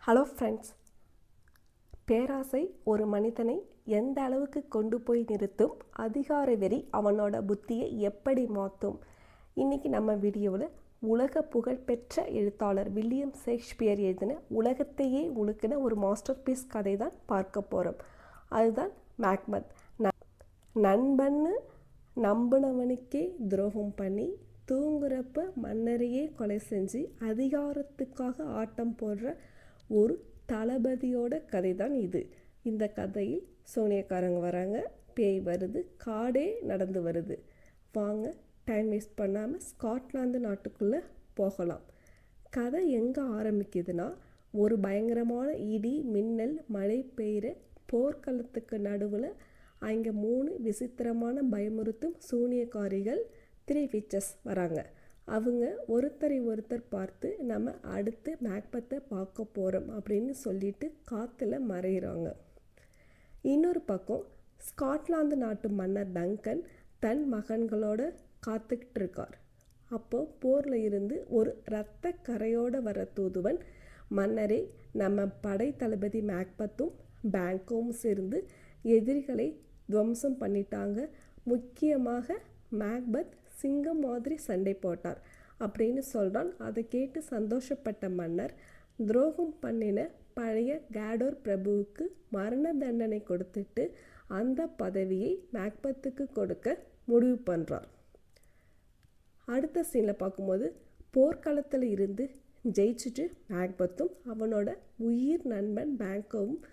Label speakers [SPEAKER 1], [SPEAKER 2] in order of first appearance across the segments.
[SPEAKER 1] Hello friends, பேராசை ஒரு மனிதனை எந்த அளவுக்கு கொண்டு போய் நிறுத்தும், அதிகார வெறி அவனோட புத்தியை எப்படி மாற்றும். இன்றைக்கி நம்ம வீடியோவில் உலக புகழ்பெற்ற எழுத்தாளர் வில்லியம் ஷேக்ஸ்பியர் எழுதின உலகத்தையே உலுக்கின ஒரு மாஸ்டர் பீஸ் கதை தான் பார்க்க போகிறோம். அதுதான் மேக்பெத். நண்பன்னு நம்பினவனுக்கே துரோகம் பண்ணி தூங்குறப்ப மன்னரையே கொலை செஞ்சு அதிகாரத்துக்காக ஆட்டம் போடுற ஒரு தளபதியோட கதை தான் இது. இந்த கதையில் சூனியக்காரங்க வராங்க, பேய் வருது, காடே நடந்து வருது. வாங்க டைம் வேஸ்ட் பண்ணாமல் ஸ்காட்லாந்து நாட்டுக்குள்ளே போகலாம். கதை எங்கே ஆரம்பிக்குதுன்னா, ஒரு பயங்கரமான இடி மின்னல் மழை பெய்கிற போர்க்களத்துக்கு நடுவில் அங்கே 3 விசித்திரமான பயமுறுத்தும் சூனியக்காரிகள் 3 விச்சஸ் வராங்க. அவங்க ஒருத்தரை ஒருத்தர் பார்த்து நம்ம அடுத்து மேக்பெத்தை பார்க்க போகிறோம் அப்படின்னு சொல்லிட்டு காற்றுல மறைகிறாங்க. இன்னொரு பக்கம் ஸ்காட்லாந்து நாட்டு மன்னர் டங்கன் தன் மகன்களோட காத்துக்கிட்டு இருக்கார். அப்போ போரில் இருந்து ஒரு இரத்த கரையோடு வர தூதுவன், மன்னரே, நம்ம படை தளபதி மேக்பெத்தும் பேங்க்கும் சேர்ந்து எதிரிகளை துவம்சம் பண்ணிட்டாங்க. முக்கியமாக மேக்பெத் சிங்கம் மாதிரி சண்டை போட்டார் அப்படின்னு சொல்கிறான். அதை கேட்டு சந்தோஷப்பட்ட மன்னர் துரோகம் பண்ணின பழைய கேடோர் பிரபுவுக்கு மரண தண்டனை கொடுத்துட்டு அந்த பதவியை மேக்பெத்துக்கு கொடுக்க முடிவு பண்ணுறார். அடுத்த சீனில் பார்க்கும்போது போர்க்களத்தில் இருந்து ஜெயிச்சுட்டு மேக்பெத்தும் அவனோட உயிர் நண்பன் பேங்கவும்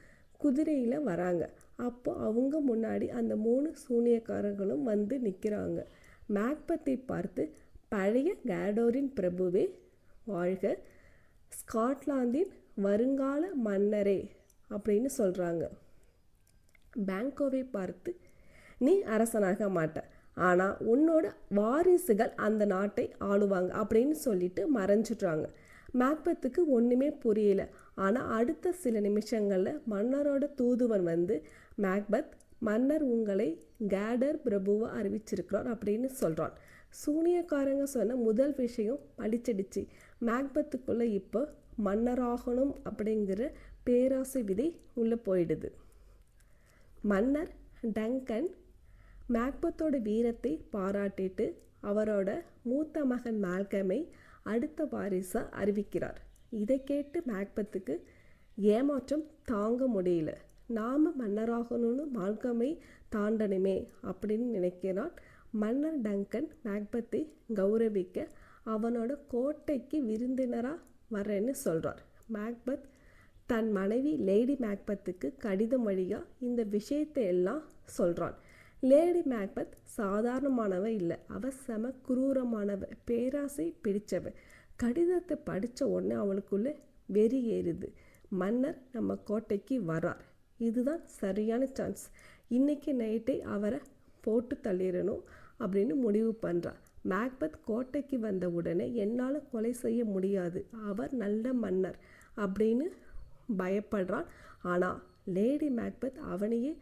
[SPEAKER 1] குதிரையில் வராங்க. அப்போ அவங்க முன்னாடி அந்த 3 சூனியக்காரர்களும் வந்து நிற்கிறாங்க. மேக்பெத்தை பார்த்து, பழைய கேடோரின் பிரபுவே வாழ்க, ஸ்காட்லாந்தின் வருங்கால மன்னரே அப்படின்னு சொல்கிறாங்க. பேங்கோவை பார்த்து, நீ அரசனாக மாட்ட, ஆனால் உன்னோட வாரிசுகள் அந்த நாட்டை ஆளுவாங்க அப்படின்னு சொல்லிட்டு மறைஞ்சிட்றாங்க. மேக்பெத்துக்கு ஒன்றுமே புரியல. ஆனால் அடுத்த சில நிமிஷங்களில் மன்னரோட தூதுவன் வந்து, மேக்பெத், மன்னர் உங்களை கேடர் பிரபுவை அறிவிச்சிருக்கிறார் அப்படின்னு சொல்கிறான். சூனியக்காரங்க சொன்ன முதல் விஷயம் பளிச்சிடுச்சு. மேக்பெத்துக்குள்ளே இப்போ மன்னராகணும் அப்படிங்கிற பேராசை விதை உள்ளே போயிடுது. மன்னர் டங்கன் மேக்பெத்தோட வீரத்தை பாராட்டிட்டு அவரோட மூத்த மகன் மால்கமை அடுத்த வாரிசாக அறிவிக்கிறார். இதை கேட்டு மேக்பெத்துக்கு ஏமாற்றம் தாங்க முடியல. நாம் மன்னராகணும்னு மால்கமை தாண்டனுமே அப்படின்னு நினைக்கிறான். மன்னர் டங்கன் மேக்பெத்தை கௌரவிக்க அவனோட கோட்டைக்கு விருந்தினராக வரேன்னு சொல்கிறார். மேக்பெத் தன் மனைவி லேடி மேக்பெத்துக்கு கடிதம் வழியாக இந்த விஷயத்தை எல்லாம் சொல்கிறான். லேடி மேக்பெத் சாதாரணமானவ இல்லை, அவ செம குரூரமானவ, பேராசை பிடிச்சவ. கடிதத்தை படித்த உடனே அவளுக்குள்ளே வெறி ஏறுது. மன்னர் நம்ம கோட்டைக்கு வரார், இதுதான் சரியான சான்ஸ், இன்றைக்கி நைட்டே அவரை போட்டு தள்ளிடணும் அப்படின்னு முடிவு பண்ணுறார். மேக்பெத் கோட்டைக்கு வந்த உடனே என்னால் கொலை செய்ய முடியாது, அவர் நல்ல மன்னர் அப்படின்னு பயப்படுறான். ஆனால் லேடி மேக்பெத் அவனையே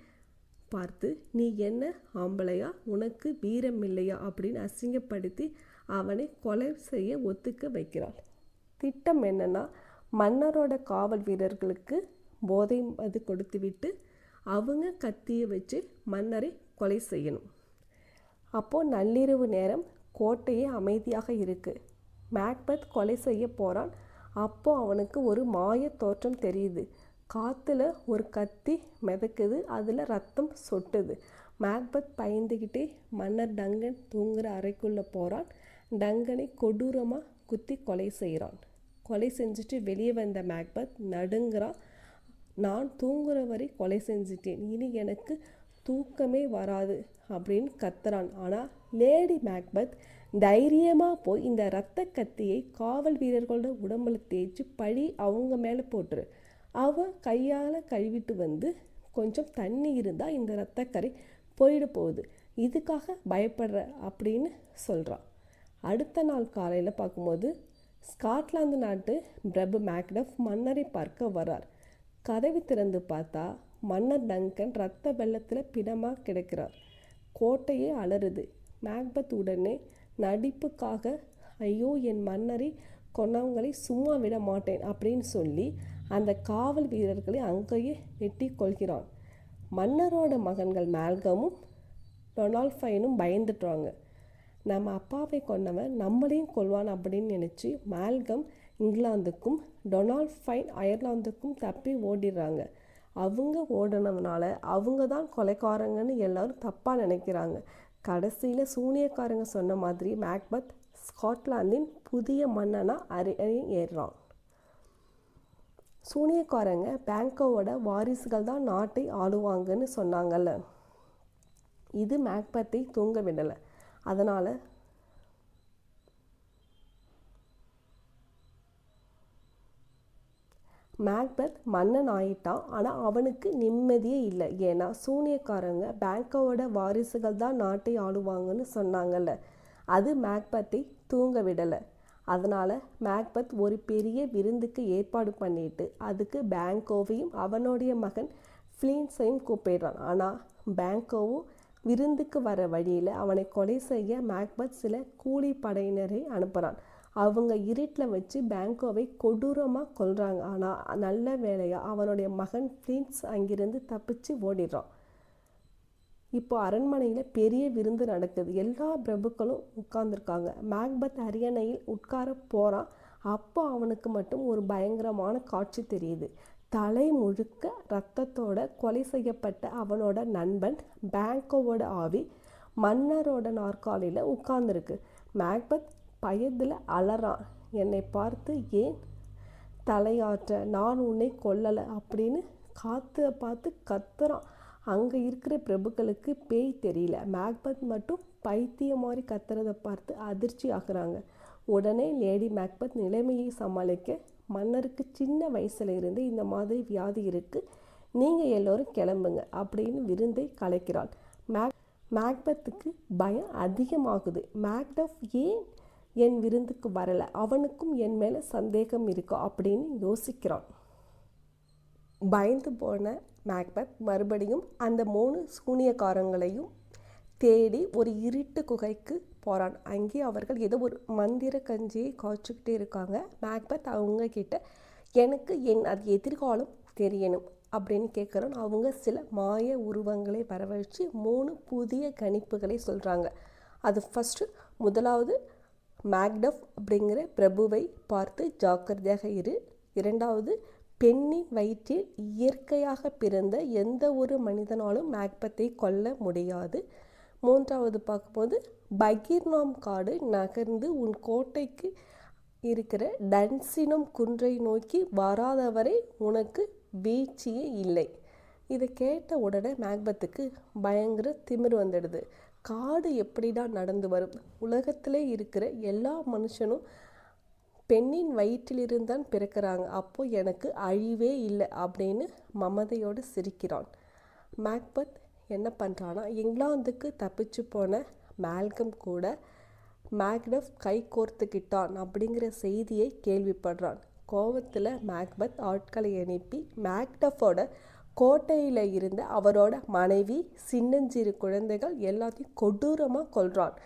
[SPEAKER 1] பார்த்து, நீ என்ன ஆம்பளையா, உனக்கு வீரம் இல்லையா அப்படின்னு அசிங்கப்படுத்தி அவனை கொலை செய்ய ஒத்துக்க வைக்கிறாள். திட்டம் என்னன்னா, மன்னரோட காவல் வீரர்களுக்கு போதை அது கொடுத்துவிட்டு அவங்க கத்தியை வச்சு மன்னரை கொலை செய்யணும். அப்போது நள்ளிரவு நேரம், கோட்டையே அமைதியாக இருக்குது. மேக்பெத் கொலை செய்ய போகிறான். அப்போது அவனுக்கு ஒரு மாய தோற்றம் தெரியுது. காற்றுல ஒரு கத்தி மிதக்குது, அதில் ரத்தம் சொட்டுது. மேக்பெத் பயந்துக்கிட்டே மன்னர் டங்கன் தூங்குகிற அறைக்குள்ளே போகிறான். டங்கனை கொடூரமாக குத்தி கொலை செய்கிறான். கொலை செஞ்சுட்டு வெளியே வந்த மேக்பெத் நடுங்கிறான். நான் தூங்குற வரை கொலை செஞ்சிட்டேன், இனி எனக்கு தூக்கமே வராது அப்படின்னு கத்துறான். ஆனால் லேடி மேக்பெத் தைரியமாக போய் இந்த இரத்த கத்தியை காவல் வீரர்களோட உடம்புல தேய்ச்சி பழி அவங்க மேலே போட்டுரு, அவ கையால் கழுவிட்டு வந்து கொஞ்சம் தண்ணி இருந்தால் இந்த இரத்தக்கரை போயிட போகுது, இதுக்காக பயப்படுற அப்படின்னு சொல்கிறான். அடுத்த நாள் காலையில் பார்க்கும்போது ஸ்காட்லாந்து நாட்டு பிரபு மேக்டஃப் மன்னரை பார்க்க வரார். கதவை திறந்து பார்த்தா மன்னர் டங்கன் இரத்த வெள்ளத்தில் பிணமாக கிடக்கிறார். கோட்டையே அலறுது. மேக்பெத் உடனே நடிப்புக்காக, ஐயோ, என் மன்னரை கொன்னவங்களை சும்மா விட மாட்டேன் அப்படின்னு சொல்லி அந்த காவல் வீரர்களை அங்கேயே வெட்டி கொள்கிறான். மன்னரோட மகன்கள் மேல்கமும் டொனால்ஃபைனும் பயந்துட்டாங்க. நம்ம அப்பாவை கொன்னவன் நம்மளையும் கொள்வான் அப்படின்னு நினச்சி மேல்கம் இங்கிலாந்துக்கும் டொனால்ஃபைன் அயர்லாந்துக்கும் தப்பி ஓடிடுறாங்க. அவங்க ஓடினதுனால அவங்க தான் கொலைக்காரங்கன்னு எல்லாரும் தப்பாக நினைக்கிறாங்க. கடைசியில் சூனியக்காரங்க சொன்ன மாதிரி மேக்பத் ஸ்காட்லாந்தின் புதிய மன்னனாக ஏறுறான். சூனியக்காரங்க பேங்கோவோட வாரிசுகள் தான் நாட்டை ஆளுவாங்கன்னு சொன்னாங்கல்ல, இது மேக்பத்தை தூங்க விடலை. அதனால் மேக்பத் மன்னன் ஆயிட்டான். ஆனால் அவனுக்கு நிம்மதியே இல்லை. ஏன்னா சூனியக்காரங்க பேங்கோவோட வாரிசுகள் தான் நாட்டை ஆளுவாங்கன்னு சொன்னாங்கல்ல, அது மேக்பத்தை தூங்க விடலை. அதனால் மேக்பத் ஒரு பெரிய விருந்துக்கு ஏற்பாடு பண்ணிட்டு அதுக்கு பேங்கோவையும் அவனுடைய மகன் ஃப்ளீன்ஸையும் கூப்பிடுறான். ஆனால் பேங்கோவும் விருந்துக்கு வர வழியில் அவனை கொலை செய்ய மேக்பத் சில கூலி படையினரை அனுப்புகிறான். அவங்க இருட்டில் வச்சு பேங்கோவை கொடூரமாக கொல்றாங்க. ஆனால் நல்ல வேலையாக அவனுடைய மகன் ஃப்ளீன்ஸ் அங்கிருந்து தப்பிச்சு ஓடிடுறான். இப்போ அரண்மனையில் பெரிய விருந்து நடக்குது. எல்லா பிரபுக்களும் உட்கார்ந்துருக்காங்க. மேக்பத் அரியணையில் உட்கார போகிறான். அப்போ அவனுக்கு மட்டும் ஒரு பயங்கரமான காட்சி தெரியுது. தலை முழுக்க ரத்தத்தோட கொலை செய்யப்பட்ட அவனோட நண்பன் பேங்கோவோட ஆவி மன்னரோட நாற்காலியில் உட்கார்ந்துருக்கு. மேக்பத் பயத்தில் அலறான். என்னை பார்த்து ஏன் தலையாற்ற, நான் உன்னை கொல்லலை அப்படின்னு காற்றை பார்த்து கத்துறான். அங்கே இருக்கிற பிரபுக்களுக்கு பேய் தெரியல. மேக்பத் மட்டும் பைத்தியம் மாதிரி கத்துறதை பார்த்து அதிர்ச்சி ஆகுறாங்க. உடனே லேடி மேக்பத் நிலைமையை சமாளிக்க, மன்னருக்கு சின்ன வயசுல இருந்து இந்த மாதிரி வியாதி இருக்குது, நீங்கள் எல்லோரும் கிளம்புங்க அப்படின்னு விருந்தை கலைக்கிறாள். மேக்பத்துக்கு பயம் அதிகமாகுது. மேக்டஃப் ஏன் என் விருந்துக்கு வரலை, அவனுக்கும் என் மேலே சந்தேகம் இருக்கா அப்படின்னு யோசிக்கிறான். பயந்து போன மேக்பத் மறுபடியும் அந்த 3 சூனியக்காரங்களையும் தேடி ஒரு இருட்டு குகைக்கு போகிறான். அங்கே அவர்கள் ஏதோ ஒரு மந்திர கஞ்சியை காய்ச்சிக்கிட்டே இருக்காங்க. மேக்பத் அவங்க கிட்ட எனக்கு அது எதிர்காலம் தெரியணும் அப்படின்னு கேட்குறான். அவங்க சில மாய உருவங்களை வரவழைச்சு 3 புதிய கணிப்புகளை சொல்கிறாங்க. அது முதலாவது மேக்டஃப் அப்படிங்கிற பிரபுவை பார்த்து ஜாக்கிரதையாக இரு. 2வது, பெண்ணின் வயிற்றில் இயற்கையாக பிறந்த எந்த ஒரு மனிதனாலும் மேக்பத்தை கொல்ல முடியாது. 3வது பார்க்கும்போது பகிர்நாம் காடு நகர்ந்து உன் கோட்டைக்கு இருக்கிற டன்சினம் குன்றை நோக்கி வராதவரை உனக்கு வீழ்ச்சியே இல்லை. இதை கேட்ட உடனே மேக்பத்துக்கு பயங்கர திமிர் வந்துடுது. காடு எப்படிடா நடந்து வரும்? உலகத்திலே இருக்கிற எல்லா மனுஷனும் பெண்ணின் வயிற்றிலிருந்தான் பிறக்கிறாங்க, அப்போ எனக்கு அழிவே இல்லை அப்படின்னு மமதையோடு சிரிக்கிறான். மேக்பத் என்ன பண்ணுறான்னா, இங்கிலாந்துக்கு தப்பிச்சு போன மேல்கம் கூட மேக்டஃப் கை கோர்த்துக்கிட்டான் அப்படிங்கிற செய்தியை கேள்விப்படுறான். கோவத்தில் மேக்பத் ஆட்களை அனுப்பி மேக்டஃபோட கோட்டையில் இருந்த அவரோட மனைவி, சின்னஞ்சிறு குழந்தைகள் எல்லாத்தையும் கொடூரமாக கொல்றான்.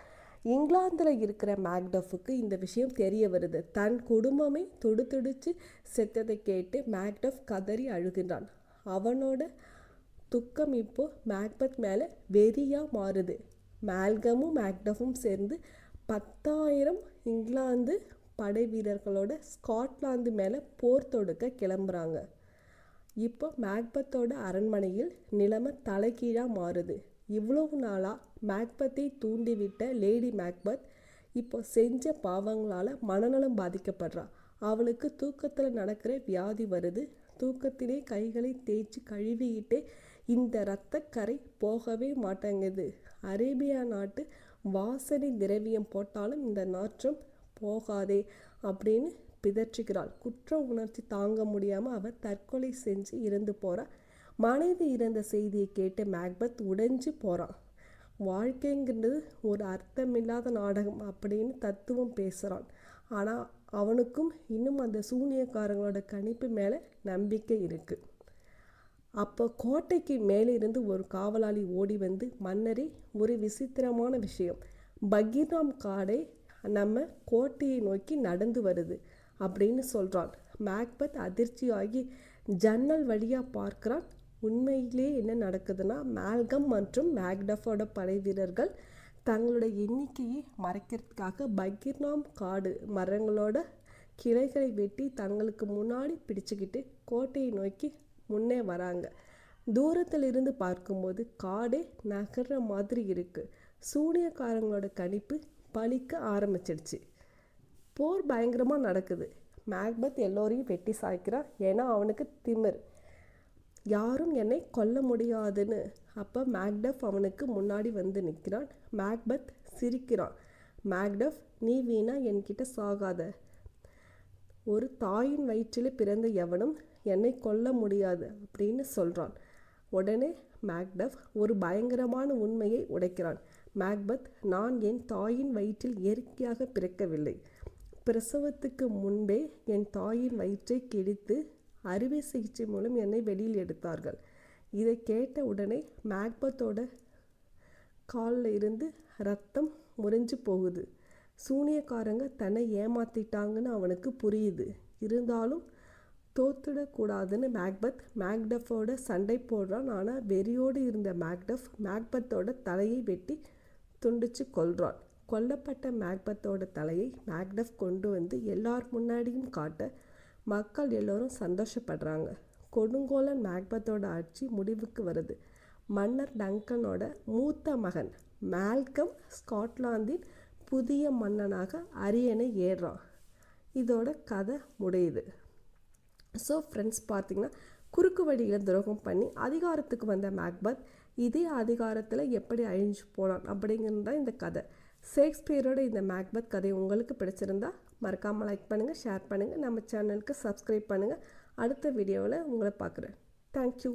[SPEAKER 1] இங்கிலாந்தில் இருக்கிற மேக்டஃபுக்கு இந்த விஷயம் தெரிய வருது. தன் குடும்பமே துடிச்சு செத்ததை கேட்டு மேக்டஃப் கதறி அழுகின்றான். அவனோட துக்கம் இப்போ மேக்பத் மேலே வெறியாக மாறுது. மேல்கமும் மேக்டஃபும் சேர்ந்து 10,000 இங்கிலாந்து படை வீரர்களோட ஸ்காட்லாந்து மேலே போர் தொடுக்க கிளம்புறாங்க. இப்போ மேக்பத்தோட அரண்மனையில் நிலைமை தலைகீழாக மாறுது. இவ்வளவு நாளாக மேக்பத்தை தூண்டிவிட்ட லேடி மேக்பத் இப்போ செஞ்ச பாவங்களால் மனநலம் பாதிக்கப்படுறா. அவளுக்கு தூக்கத்தில் நடக்கிற வியாதி வருது. தூக்கத்திலே கைகளை தேய்ச்சி கழுவிக்கிட்டே இந்த இரத்தக்கரை போகவே மாட்டேங்குது. அரேபியா நாட்டு வாசனை திரவியம் போட்டாலும் இந்த நாற்றம் போகாதே அப்படின்னு பிதற்றுகிறாள். குற்ற உணர்ச்சி தாங்க முடியாமல் அவர் தற்கொலை செஞ்சு இறந்து போகிறா. மனைவி இறந்த செய்தியை கேட்டு மேக்பத் உடைஞ்சு போகிறான். வாழ்க்கைங்கிறது ஒரு அர்த்தமில்லாத நாடகம் அப்படின்னு தத்துவம் பேசுகிறான். ஆனால் அவனுக்கும் இன்னும் அந்த சூனியக்காரங்களோட கணிப்பு மேலே நம்பிக்கை இருக்குது. அப்போ கோட்டைக்கு மேலே இருந்து ஒரு காவலாளி ஓடி வந்து, மன்னரே, ஒரு விசித்திரமான விஷயம், பகிர்நாம் காடை நம்ம கோட்டையை நோக்கி நடந்து வருது. அப்படின்னு சொல்கிறான். மேக்பெத் அதிர்ச்சியாகி ஜன்னல் வழியாக பார்க்குறான். உண்மையிலே என்ன நடக்குதுன்னா, மேல்கம் மற்றும் மேக்டஃபோட படை வீரர்கள் தங்களோட எண்ணிக்கையை மறைக்கிறதுக்காக பக்கிர்னாம் காடு மரங்களோட கிளைகளை வெட்டி தங்களுக்கு முன்னாடி பிடிச்சுக்கிட்டு கோட்டையை நோக்கி முன்னே வராங்க. தூரத்தில் இருந்து பார்க்கும்போது காடே நகர்ற மாதிரி இருக்குது. சூனியக்காரங்களோட கணிப்பு பலிக்க ஆரம்பிச்சிடுச்சு. போர் பயங்கரமாக நடக்குது. மேக்பெத் எல்லோரையும் வெட்டி சாய்க்கிறான். ஏன்னா அவனுக்கு திமிர். யாரும் என்னை கொல்ல முடியாதுன்னு. அப்போ மேக்டஃப் அவனுக்கு முன்னாடி வந்து நிற்கிறான். மேக்பெத் சிரிக்கிறான். மேக்டஃப், நீ வீணா என்கிட்ட சாகாத. ஒரு தாயின் வயிற்றில் பிறந்த எவனும் என்னை கொல்ல முடியாது அப்படின்னு சொல்கிறான். உடனே மேக்டஃப் ஒரு பயங்கரமான உண்மையை உடைக்கிறான். மேக்பெத், நான் என் தாயின் வயிற்றில் இயற்கையாக பிறக்கவில்லை. பிரசவத்துக்கு முன்பே என் தாயின் வயிற்றை கிழித்து அறுவை சிகிச்சை மூலம் என்னை வெளியில் எடுத்தார்கள். இதை கேட்ட உடனே மேக்பெத்தோட காலில் இருந்து ரத்தம் முறிஞ்சு போகுது. சூனியக்காரங்க தன்னை ஏமாத்திட்டாங்கன்னு அவனுக்கு புரியுது. இருந்தாலும் தோத்துடக்கூடாதுன்னு மேக்பெத் மேக்டஃபோட சண்டை போடுறான். ஆனால் வெறியோடு இருந்த மேக்டஃப் மேக்பெத்தோட தலையை வெட்டி துண்டிச்சு கொல்றான். கொல்லப்பட்ட மேக்பெத்தோட தலையை மேக்டஃப் கொண்டு வந்து எல்லார் முன்னாடியும் காட்ட மக்கள் எல்லோரும் சந்தோஷப்படுறாங்க. கொடுங்கோலன் மேக்பெத்தோட ஆட்சி முடிவுக்கு வருது. மன்னர் டங்கனோட மூத்த மகன் மேல்கம் ஸ்காட்லாந்தின் புதிய மன்னனாக அரியணை ஏறுறான். இதோட கதை முடியுது. ஸோ ஃப்ரெண்ட்ஸ், பார்த்திங்கன்னா குறுக்கு வழியில் துரோகம் பண்ணி அதிகாரத்துக்கு வந்த மேக்பெத் இதே அதிகாரத்தில் எப்படி அழிஞ்சு போனான் அப்படிங்கிறது தான் இந்த கதை. ஷேக்ஸ்பியரோட இந்த மேக்பெத் கதை உங்களுக்கு பிடிச்சிருந்தா மறக்காமல் லைக் பண்ணுங்கள், ஷேர் பண்ணுங்கள், நம்ம சேனலுக்கு சப்ஸ்கிரைப் பண்ணுங்கள். அடுத்த வீடியோவில் உங்களை பார்க்குறேன். தேங்க்யூ.